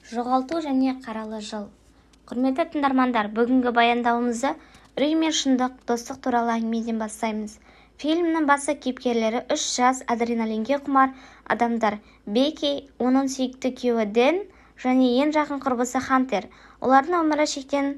Жоғалту және қаралы жыл. Құрметті тыңдармандар, бүгінгі баяндауымызды үрей мен шындық, достық туралы әңгімеден бастаймыз. Фильмнің басты кейіпкерлері 3 жас адреналинге құмар адамдар: Бекки, оның сүйікті күйеуі Дэн және ең жақын құрбысы Хантер. Олардың өмірі шектен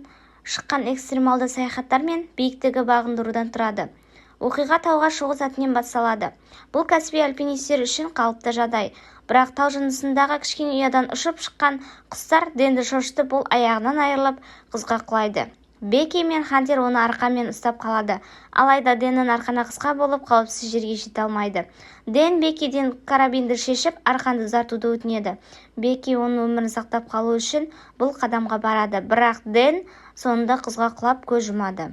шыққан экстремалды саяхаттар мен биіктігі бағындырудан тұрады. Оқиға тауға шығу сәтінен басталады. Бұл кәсіби альпинистер үшін қалыпты жағдай. Бірақ тау жынысындағы кішкене ұядан ұшып шыққан құстар Дэнді шошытып, ол аяғынан айырылып құзға құлайды. Бекки мен Хантер оны арқанмен ұстап қалады. Алайда Дэннің арқаны қысқа болып, қауіпсіз жерге жете алмайды. Дэн Беккиден карабинді шешіп, арқанды ұзартуды өтінеді. Бекки оның өмірін сақтап қалу үшін бұл қадамға барады. Бірақ Дэн соңында құзға құлап көз жұмады.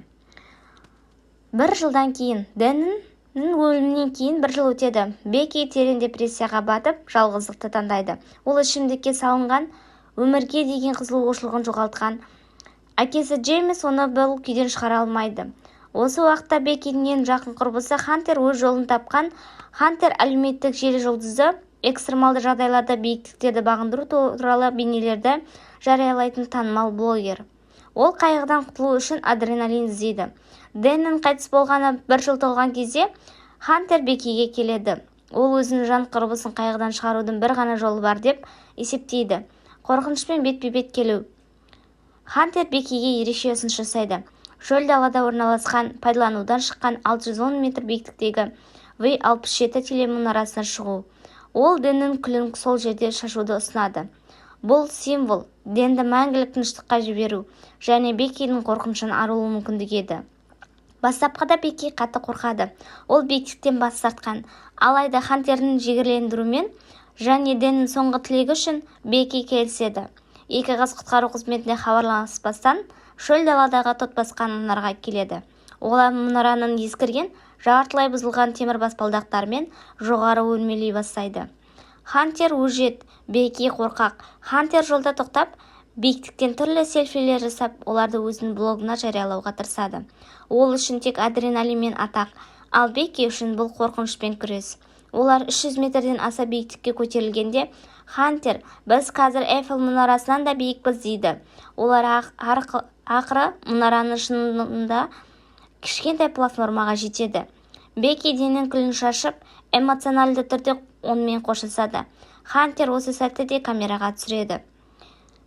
Бір жылдан кейін, Дэннің өлімінен кейін 1 жыл өтеді. Бекки терең депрессияға батып, жалғыздықты таңдайды. Ол ішімдікке салынған, өмірге деген қызығушылығын жоғалтқан. Әкесі Джеймс оны бұл күйден шығара алмайды. Осы уақытта Беккидің жақын құрбысы Хантер өз жолын тапқан. Хантер әлеуметтік желі жұлдызы, экстремалды жағдайларда биіктіктерді бағындыру туралы бейнелерді жариялайтын танымал блогер. Ол қайғыдан құтылу үшін адреналин іздейді. Дэннің қайтыс болғаны 1 жыл толған кезде Хантер Беккиге келеді. Ол өзінің жан құрбысын қайғыдан шығарудың бір ғана жолы бар деп есептейді: қорқынышпен бетпе-бет келу. Хантер Беккиге ерекше ұсыныс жасайды: шөл далада орналасқан, пайдаланудан шыққан 610 метр биіктіктегі V67 телемұнарасына шығу. Ол Дэннің күлін сол жерде шашуды ұсынады. Бұл символ Дэнді мәңгілік тыныштыққа жіберу және Беккидің қорқынышын арылу мүмкіндігі еді. Бастапқыда Бекки қатты қорқады. Ол биіктіктен бас тартқан. Алайда Хантердің жігерлендіруімен және Дэннің соңғы тілегі үшін Бекки келіседі. Екі қыз құтқару қызметіне хабарласпастан шөл даладағы тот басқан мұнарға келеді. Олар мұнараның ескірген, жартылай бұзылған темір баспалдақтарымен жоғары өрмелей бастайды. Хантер өжет, Бекки қорқақ. Хантер жолда тоқтап, биіктіктен түрлі селфилер жасап, оларды өзінің блогына жариялауға тырысады. Ол үшін тек адреналин мен атақ, ал Бекки үшін бұл қорқынышпен күрес. Олар 300 метрден аса биіктікке көтерілгенде Хантер: біз қазір Эйфел мұнарасынан да биікпіз дейді. Олар ақыры мұнараның шыңында кішкентай платформаға жетеді. Бекки Дэннің күлін шашып, эмоционалды түрде онымен қоштасады. Хантер осы сәтті де камераға түсіреді.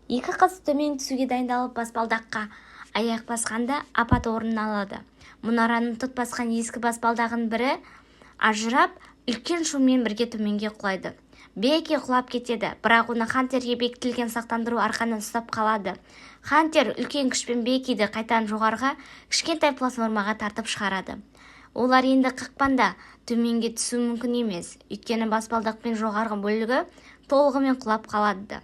Екі қыз төмен түсуге дайындалып баспалдаққа аяқ басқанда апат орын алады. Мұнараның тұт басқан ескі баспалдағының бірі ажырап, үлкен шумен бірге төменге құлайды. Бекки құлап кетеді, бірақ оны Хантерге бекітілген сақтандыру арқанын ұстап қалады. Хантер үлкен күшпен Беккиді қайтадан жоғарыға кішкентай платформаға тартып шығарады. Олар енді қақпанда төменге түсу мүмкін емес, өйткені баспалдақпен жоғарғы бөлігі толығымен құлап қалады.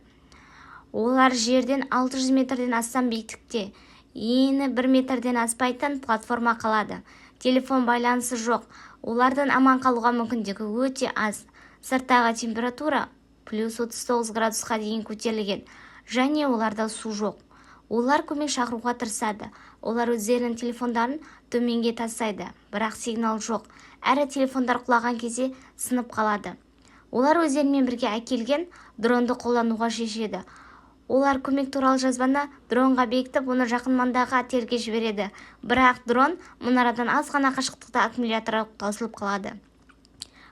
Олар жерден 600 метрден астам биіктікте, ені 1 метрден аспайтын платформа қалады. Телефон байланысы жоқ. Олардың аман қалуға мүмкіндігі өте аз. Сырттағы температура плюс 39 градусқа дейін көтерілген, және оларда су жоқ. Олар көмек шақыруға тырысады. Олар өздерінің телефондарын төменге тастайды, бірақ сигнал жоқ. Әрі телефондар құлаған кезде сынып қалады. Олар өздерімен бірге әкелген дронды қолдануға шешеді. Олар көмек туралы жазбаны дронға бекітіп, оны жақын маңдағы отельге жібереді. Бірақ дрон мұнарадан аз ғана қашықтықта аккумуляторы таусылып қалады.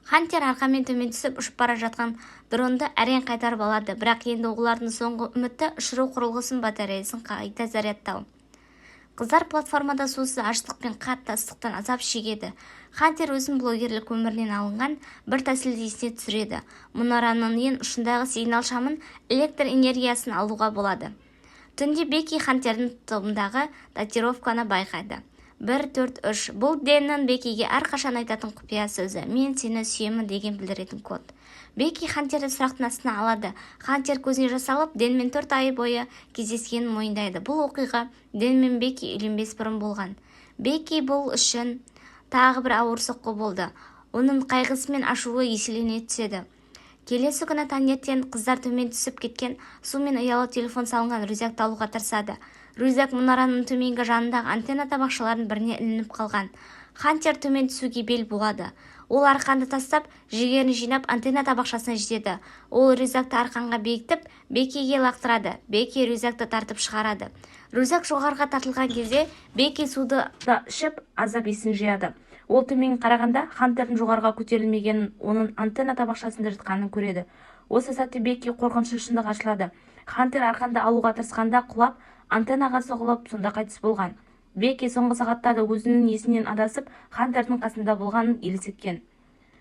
Хантер арқамен төмен түсіп ұшып бара жатқан дронды әрең қайтарып алады, бірақ енді олардың соңғы үміті ұшыру құрылғысын батареясын қайта зарядтау. Қыздар платформада сусыз аштық пен қатты ыстықтан азап шегеді. Хантер өзінің блогерлік өмірінен алынған бір тәсілді есіне түсіреді. Мұнараның ең ұшындағы сигнал шамын электр энергиясын алуға болады. Түнде Бекки Хантердің тобындағы датировканы байқайды. 143. Бұл Дэннің Беккиге әрқашан айтатын құпия сөзі: мен сені сүйемін деген білдіретін код. Бекки Хантерді сұрақтың астына алады. Хантер көзіне жас алып, Дэнмен 4 ай бойы кездескенін мойындайды. Бұл оқиға Дэн мен Бекки үйленбес бұрын болған. Бекки бұл үшін тағы бір ауыр соққы болды. Оның қайғысы мен ашуы еселене түседі. Келесі күні таңертең қыздар төмен түсіп кеткен су мен ұялы телефон салынған рюкзакты алуға тырысады. Рюкзак мұнараның төменгі жанындағы антенна табақшаларының біріне ілініп қалған. Хантер төмен түсуге бел буады. Ол арқанды тастап, жігерін жинап антенна табақшасына жетеді. Ол рюкзакты арқанға бекітіп, Беккиге лақтырады. Бекки рюкзакты тартып шығарады. Рюкзак жоғарыға тартылған кезде Бекки суды да ішіп азап есін жияды. Ол төмен қарағанда Хантердің жоғарыға көтерілмегенін, оның антенна табақшасында жатқанын көреді. Осы сәтте Бекки қорқынышты шындық ашылады. Хантер арқанды алуға тырысқанда құлап, антеннаға соғылып, сонда қайтыс болған. Бекки соңғы сағаттарда өзінің есінен адасып, Хантердің қасында болғанын елестеткен.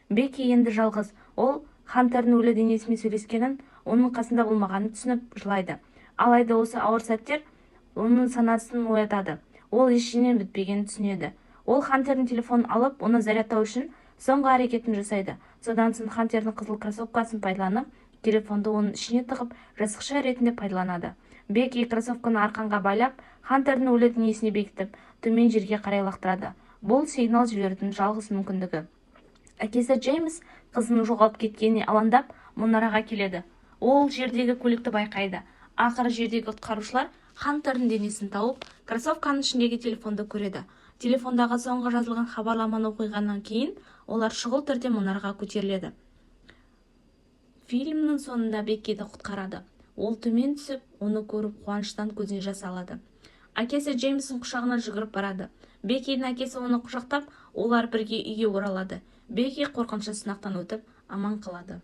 Бекки енді жалғыз. Ол Хантердің өлі денесімен сөйлескенін, оның қасында болмағанын түсініп жылайды. Алайда осы ауыр сәттер оның санасын оятады. Ол ештеңе бітпегенін түсінеді. Ол Хантердің телефонын алып, оны зарядтау үшін соңғы әрекетін жасайды. Содан соң Хантердің қызыл кроссовкасын пайдаланып, телефонды оның ішіне тығып, жасықша ретінде пайдаланады. Бекки кроссовканы арқанға байлап, Хантердің өлі денесіне бекітіп, төмен жерге қарай лақтырады. Бұл сигнал жіберудің жалғыз мүмкіндігі. Әкесі Джеймс қызының жоғалып кеткеніне алаңдап, мұнараға келеді. Ол жердегі көлікті байқайды. Ақыры жердегі құтқарушылар Хантердің денесін тауып, кроссовканың ішіндегі телефонды көреді. Телефондағы соңғы жазылған хабарламаны оқиғаннан кейін олар шұғыл түрде мұнараға көтеріледі. Фильмнің соңында Беккиді құтқарады. Ол төмен түсіп, оны көріп қуаныштан көзіне жас алады. Әкесі Джеймстің құшағына жүгіріп барады. Беккидің әкесі оны құшақтап, олар бірге үйге оралады. Бекки қорқынышты сынақтан өтіп, аман қалады.